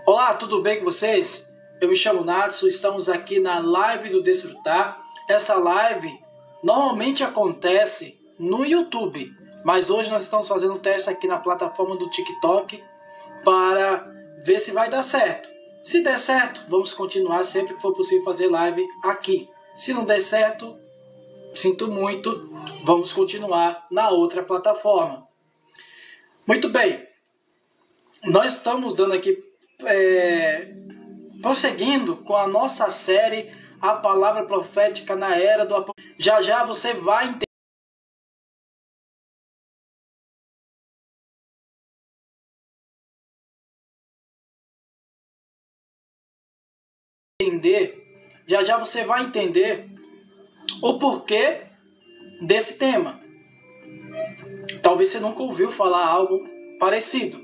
Olá, tudo bem com vocês? Eu me chamo Natsu, estamos aqui na live do Desfrutar. Essa live normalmente acontece no YouTube, mas hoje nós estamos fazendo um teste aqui na plataforma do TikTok para ver se vai dar certo. Se der certo, vamos continuar sempre que for possível fazer live aqui. Se não der certo, sinto muito, vamos continuar na outra plataforma. Muito bem, nós estamos dando aqui, prosseguindo com a nossa série A Palavra Profética na Era do Apocalipse. Já já você vai entender, você vai entender o porquê desse tema. Talvez você nunca ouviu falar algo parecido.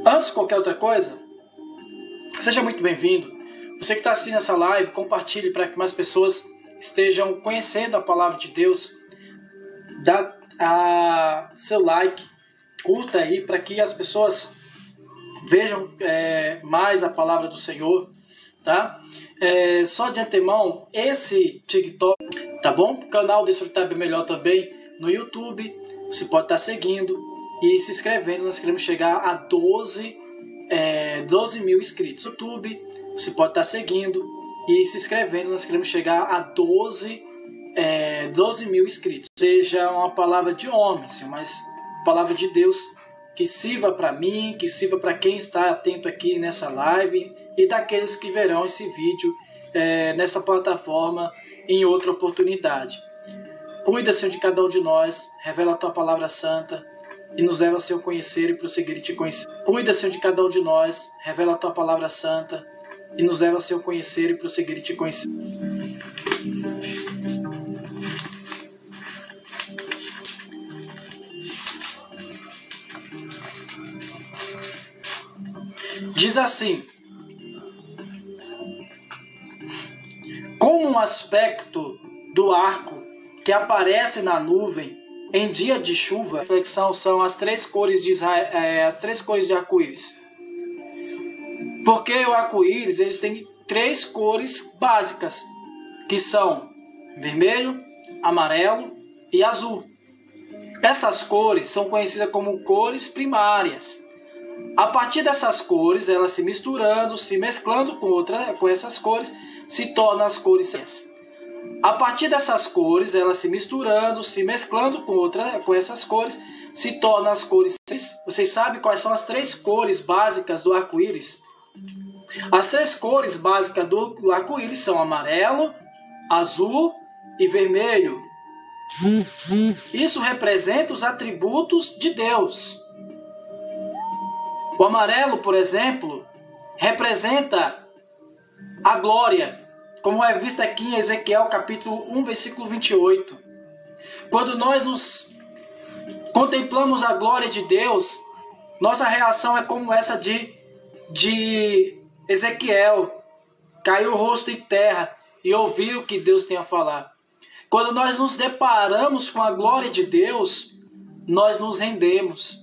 Antes de qualquer outra coisa, seja muito bem-vindo. Você que está assistindo essa live, compartilhe para que mais pessoas estejam conhecendo a Palavra de Deus. Dá seu like, curta aí para que as pessoas vejam mais a Palavra do Senhor, tá? Só de antemão, esse TikTok, tá bom? O canal Desfrutar Bem Melhor também no YouTube, você pode estar seguindo e se inscrevendo. Nós queremos chegar a 12 mil inscritos no YouTube. Você pode estar seguindo e se inscrevendo. Nós queremos chegar a 12 mil inscritos. Seja uma palavra de homem, mas palavra de Deus que sirva para mim, que sirva para quem está atento aqui nessa live e daqueles que verão esse vídeo nessa plataforma em outra oportunidade. Cuida, Senhor, de cada um de nós, revela a Tua Palavra Santa e nos leva a Seu conhecer e prosseguir e Te conhecer. Cuida, Senhor, de cada um de nós, revela a Tua Palavra Santa e nos leva a Seu conhecer e prosseguir e Te conhecer. Diz assim: como um aspecto do arco que aparece na nuvem em dia de chuva. A reflexão são as três cores de Israel, as três cores de arco-íris. Porque o arco-íris, eles têm três cores básicas, que são vermelho, amarelo e azul. Essas cores são conhecidas como cores primárias. A partir dessas cores, elas se misturando, se mesclando com essas cores, se tornam as cores. A partir dessas cores, elas se misturando, se mesclando com essas cores, se tornam as cores. Vocês sabem quais são as três cores básicas do arco-íris? As três cores básicas do arco-íris são amarelo, azul e vermelho. Isso representa os atributos de Deus. O amarelo, por exemplo, representa a glória, como é visto aqui em Ezequiel capítulo 1, versículo 28. Quando nós contemplamos a glória de Deus, nossa reação é como essa de Ezequiel: caiu o rosto em terra e ouvir o que Deus tem a falar. Quando nós nos deparamos com a glória de Deus, nós nos rendemos.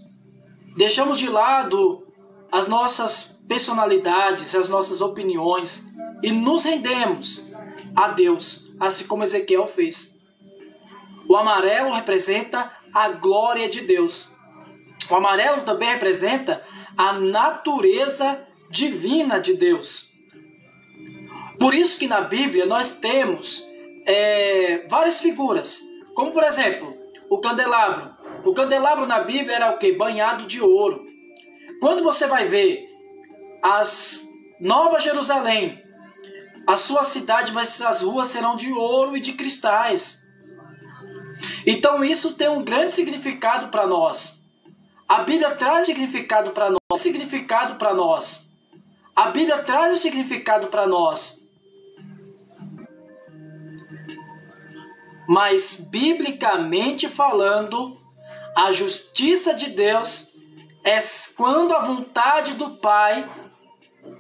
Deixamos de lado as nossas personalidades, as nossas opiniões e nos rendemos a Deus, assim como Ezequiel fez. O amarelo representa a glória de Deus. O amarelo também representa a natureza divina de Deus. Por isso que na Bíblia nós temos várias figuras, como por exemplo o candelabro. O candelabro na Bíblia era o quê? Banhado de ouro. Quando você vai ver as Nova Jerusalém, a sua cidade, as ruas serão de ouro e de cristais. Então isso tem um grande significado para nós. A Bíblia traz significado para nós. A Bíblia traz o significado para nós. Mas biblicamente falando, a justiça de Deus é quando a vontade do Pai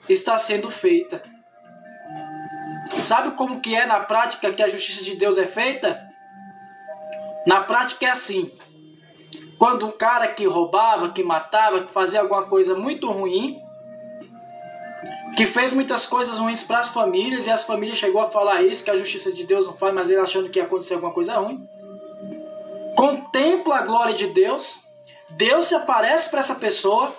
está sendo feita. Sabe como que é na prática que a justiça de Deus é feita? Na prática é assim: Quando um cara que roubava, que matava, que fazia alguma coisa muito ruim, que fez muitas coisas ruins para as famílias, e as famílias chegou a falar isso, que a justiça de Deus não faz, mas ele achando que ia acontecer alguma coisa ruim. Contempla a glória de Deus, Deus se aparece para essa pessoa,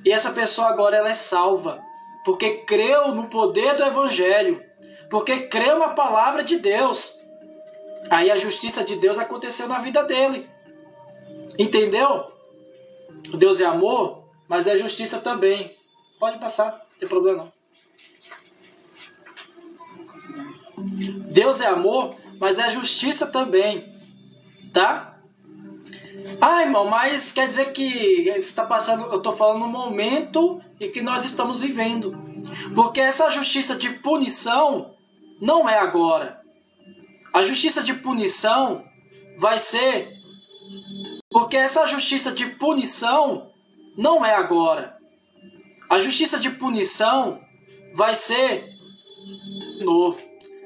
e essa pessoa agora ela é salva, porque creu no poder do Evangelho, porque creu na palavra de Deus. Aí a justiça de Deus aconteceu na vida dele. Entendeu? Deus é amor, mas é justiça também. Pode passar, não tem problema não. Deus é amor, mas é justiça também. Tá? Ah, irmão, mas quer dizer que está passando, eu estou falando no momento em que nós estamos vivendo. Porque essa justiça de punição não é agora. A justiça de punição vai ser... Porque essa justiça de punição não é agora. A justiça de punição vai ser de novo.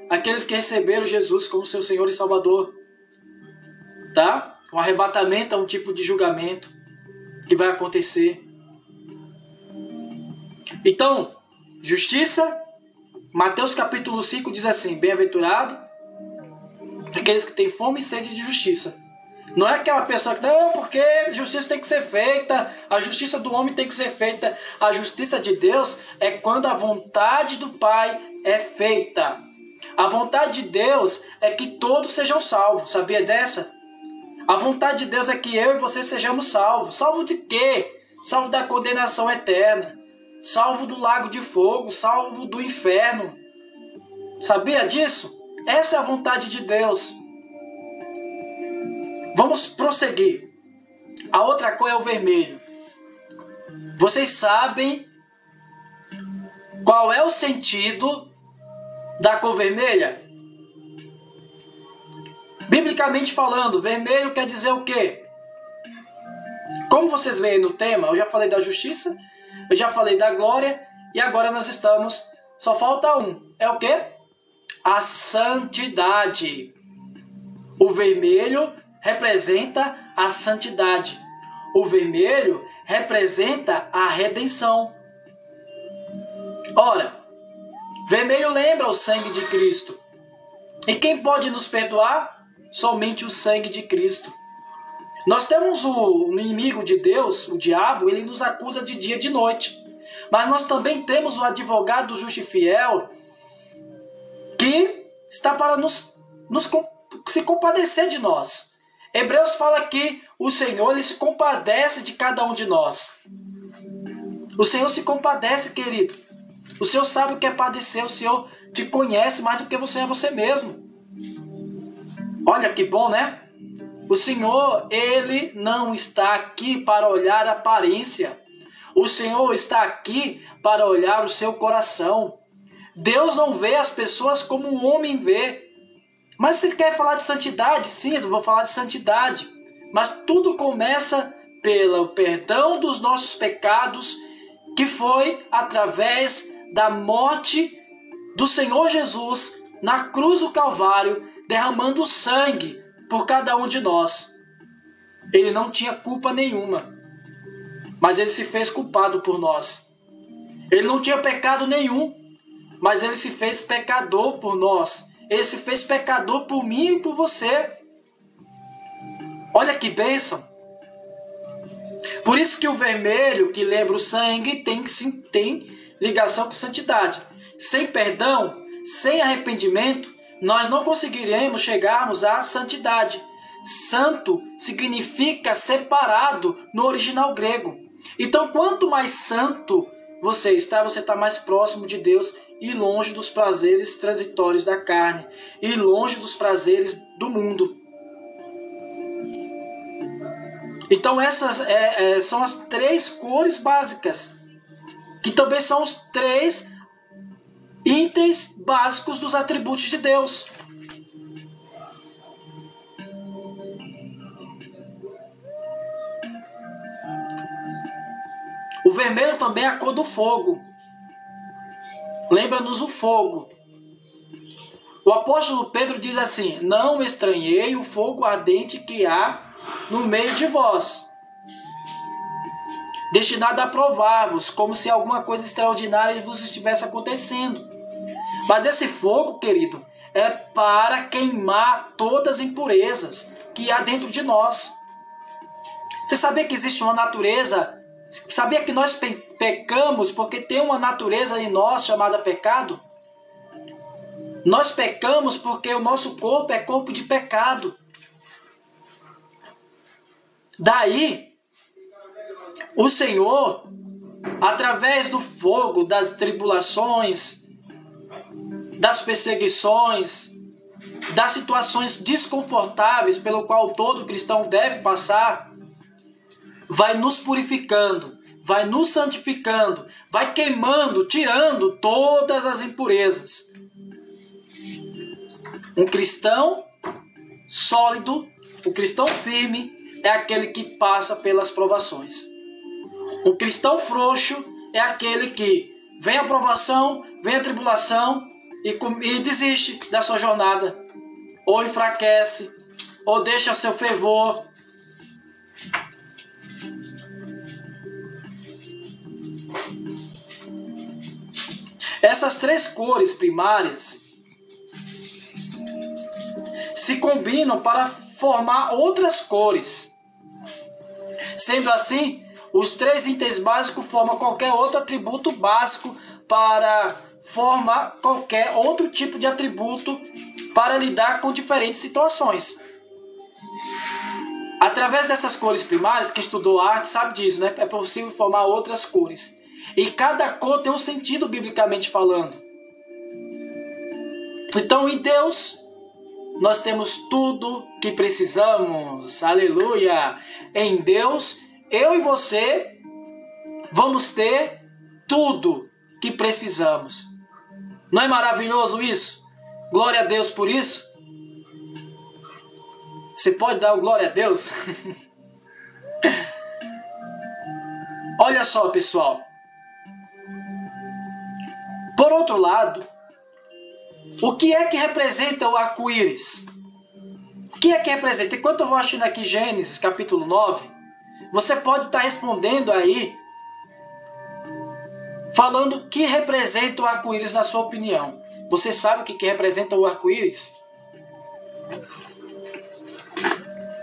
Aqueles que receberam Jesus como seu Senhor e Salvador. Tá? O arrebatamento é um tipo de julgamento que vai acontecer. Então, justiça, Mateus capítulo 5 diz assim: bem-aventurado aqueles que têm fome e sede de justiça. Não é aquela pessoa que, não, porque a justiça tem que ser feita, a justiça do homem tem que ser feita. A justiça de Deus é quando a vontade do Pai é feita. A vontade de Deus é que todos sejam salvos. Sabia dessa? A vontade de Deus é que eu e você sejamos salvos. Salvo de quê? Salvo da condenação eterna. Salvo do lago de fogo. Salvo do inferno. Sabia disso? Essa é a vontade de Deus. Vamos prosseguir. A outra cor é o vermelho. Vocês sabem qual é o sentido da cor vermelha? Biblicamente falando, vermelho quer dizer o quê? Como vocês veem no tema, eu já falei da justiça, eu já falei da glória, e agora nós estamos... Só falta um. É o quê? A santidade. O vermelho representa a santidade. O vermelho representa a redenção. Ora, vermelho lembra o sangue de Cristo. E quem pode nos perdoar? Somente o sangue de Cristo. Nós temos o inimigo de Deus, o diabo, ele nos acusa de dia e de noite. Mas nós também temos o advogado justo e fiel, que está para se compadecer de nós. Hebreus fala que o Senhor ele se compadece de cada um de nós. O Senhor se compadece, querido. O Senhor sabe o que é padecer. O Senhor te conhece mais do que você é você mesmo. Olha que bom, né? O Senhor, ele não está aqui para olhar a aparência. O Senhor está aqui para olhar o seu coração. Deus não vê as pessoas como o homem vê. Mas se quer falar de santidade, sim, eu vou falar de santidade. Mas tudo começa pelo perdão dos nossos pecados, que foi através da morte do Senhor Jesus na cruz do Calvário, derramando sangue por cada um de nós. Ele não tinha culpa nenhuma, mas ele se fez culpado por nós. Ele não tinha pecado nenhum, mas ele se fez pecador por nós. Ele se fez pecador por mim e por você. Olha que bênção. Por isso que o vermelho, que lembra o sangue, tem ligação com santidade. Sem perdão, sem arrependimento, nós não conseguiremos chegarmos à santidade. Santo significa separado no original grego. Então, quanto mais santo você está mais próximo de Deus e longe dos prazeres transitórios da carne e longe dos prazeres do mundo. Então essas são as três cores básicas, que também são os três itens básicos dos atributos de Deus. O vermelho também é a cor do fogo. Lembra-nos o fogo. O apóstolo Pedro diz assim: não estranhei o fogo ardente que há no meio de vós, destinado a provar-vos, como se alguma coisa extraordinária vos estivesse acontecendo. Mas esse fogo, querido, é para queimar todas as impurezas que há dentro de nós. Você sabia que existe uma natureza? Sabia que nós pecamos porque tem uma natureza em nós chamada pecado? Nós pecamos porque o nosso corpo é corpo de pecado. Daí, o Senhor, através do fogo, das tribulações, das perseguições, das situações desconfortáveis pelo qual todo cristão deve passar, vai nos purificando, vai nos santificando, vai queimando, tirando todas as impurezas. Um cristão sólido, um cristão firme, é aquele que passa pelas provações. Um cristão frouxo é aquele que vem a provação, vem a tribulação e desiste da sua jornada, ou enfraquece, ou deixa seu fervor. Essas três cores primárias se combinam para formar outras cores. Sendo assim, os três itens básicos formam qualquer outro atributo básico para formar qualquer outro tipo de atributo para lidar com diferentes situações. Através dessas cores primárias, quem estudou arte sabe disso, né? É possível formar outras cores. E cada cor tem um sentido biblicamente falando. Então, em Deus, nós temos tudo que precisamos. Aleluia! Em Deus, eu e você vamos ter tudo que precisamos. Não é maravilhoso isso? Glória a Deus por isso. Você pode dar glória a Deus? Olha só, pessoal. Por outro lado, o que é que representa o arco-íris? O que é que representa? Enquanto eu vou assistindo aqui Gênesis capítulo 9, você pode estar respondendo aí, falando o que representa o arco-íris na sua opinião. Você sabe o que representa o arco-íris?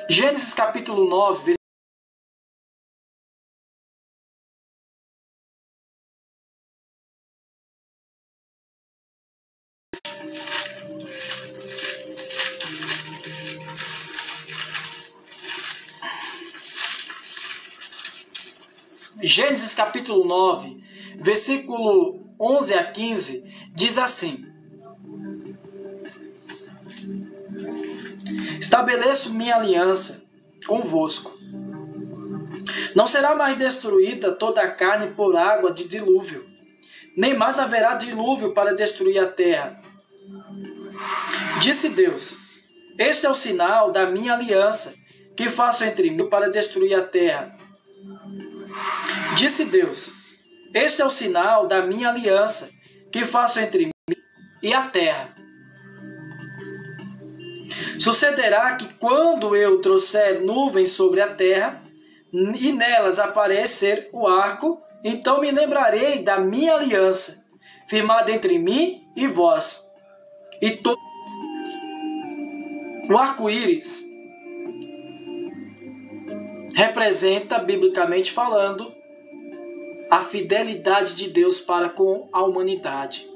Gênesis capítulo 9, Gênesis capítulo 9, versículo 11 a 15, diz assim: Estabeleço minha aliança convosco. Não será mais destruída toda a carne por água de dilúvio, nem mais haverá dilúvio para destruir a terra. Disse Deus: Este é o sinal da minha aliança que faço entre mim para destruir a terra. Disse Deus: Este é o sinal da minha aliança que faço entre mim e a terra. Sucederá que quando eu trouxer nuvens sobre a terra e nelas aparecer o arco, então me lembrarei da minha aliança, firmada entre mim e vós. E o arco-íris representa, biblicamente falando, a fidelidade de Deus para com a humanidade.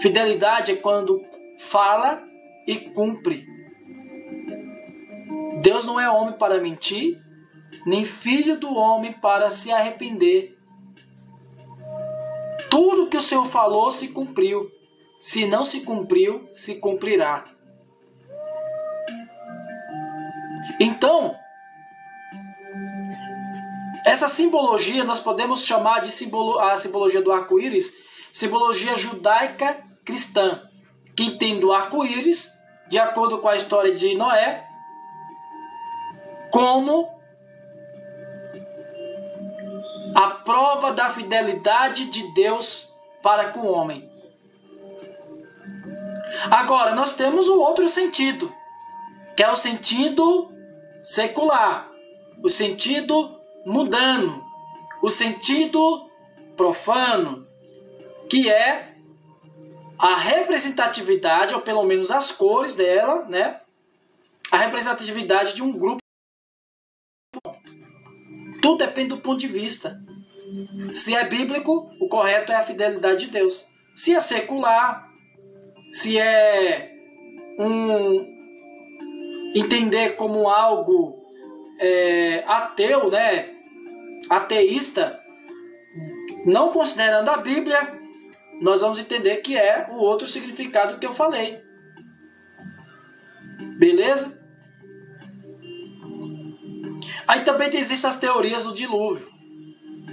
Fidelidade é quando fala e cumpre. Deus não é homem para mentir, nem filho do homem para se arrepender. Tudo que o Senhor falou se cumpriu. Se não se cumpriu, se cumprirá. Então, essa simbologia nós podemos chamar de a simbologia do arco-íris, simbologia judaica cristã, que entende o arco-íris, de acordo com a história de Noé, como a prova da fidelidade de Deus para com o homem. Agora, nós temos o outro sentido, que é o sentido secular, o sentido mundano, o sentido profano, que é a representatividade, ou pelo menos as cores dela, né? A representatividade de um grupo. Tudo depende do ponto de vista. Se é bíblico, o correto é a fidelidade de Deus. Se é secular, se é entender como algo ateu, né? Ateísta, não considerando a Bíblia, nós vamos entender que é o outro significado que eu falei. Beleza? Aí também existem as teorias do dilúvio.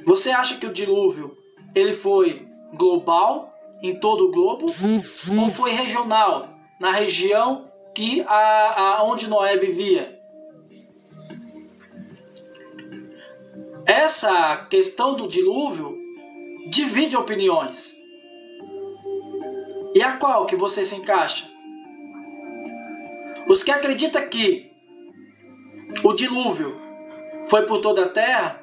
Você acha que o dilúvio ele foi global, em todo o globo, ou foi regional, na região que onde Noé vivia? Essa questão do dilúvio divide opiniões. E a qual que você se encaixa? Os que acreditam que o dilúvio foi por toda a terra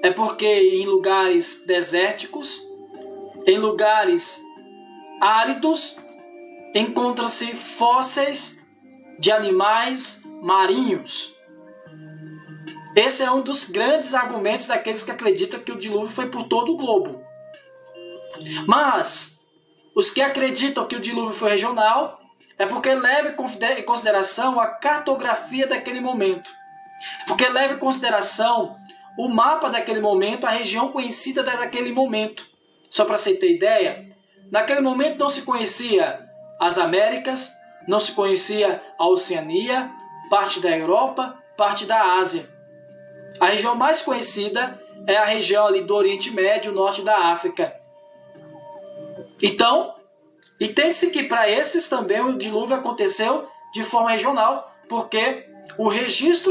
é porque em lugares desérticos, em lugares áridos, encontram-se fósseis de animais marinhos. Esse é um dos grandes argumentos daqueles que acreditam que o dilúvio foi por todo o globo. Mas os que acreditam que o dilúvio foi regional é porque leva em consideração a cartografia daquele momento. Porque leva em consideração o mapa daquele momento, a região conhecida daquele momento. Só para você ter ideia, naquele momento não se conhecia as Américas, não se conhecia a Oceania, parte da Europa, parte da Ásia. A região mais conhecida é a região ali do Oriente Médio, norte da África. Então, entende-se que para esses também o dilúvio aconteceu de forma regional, porque o registro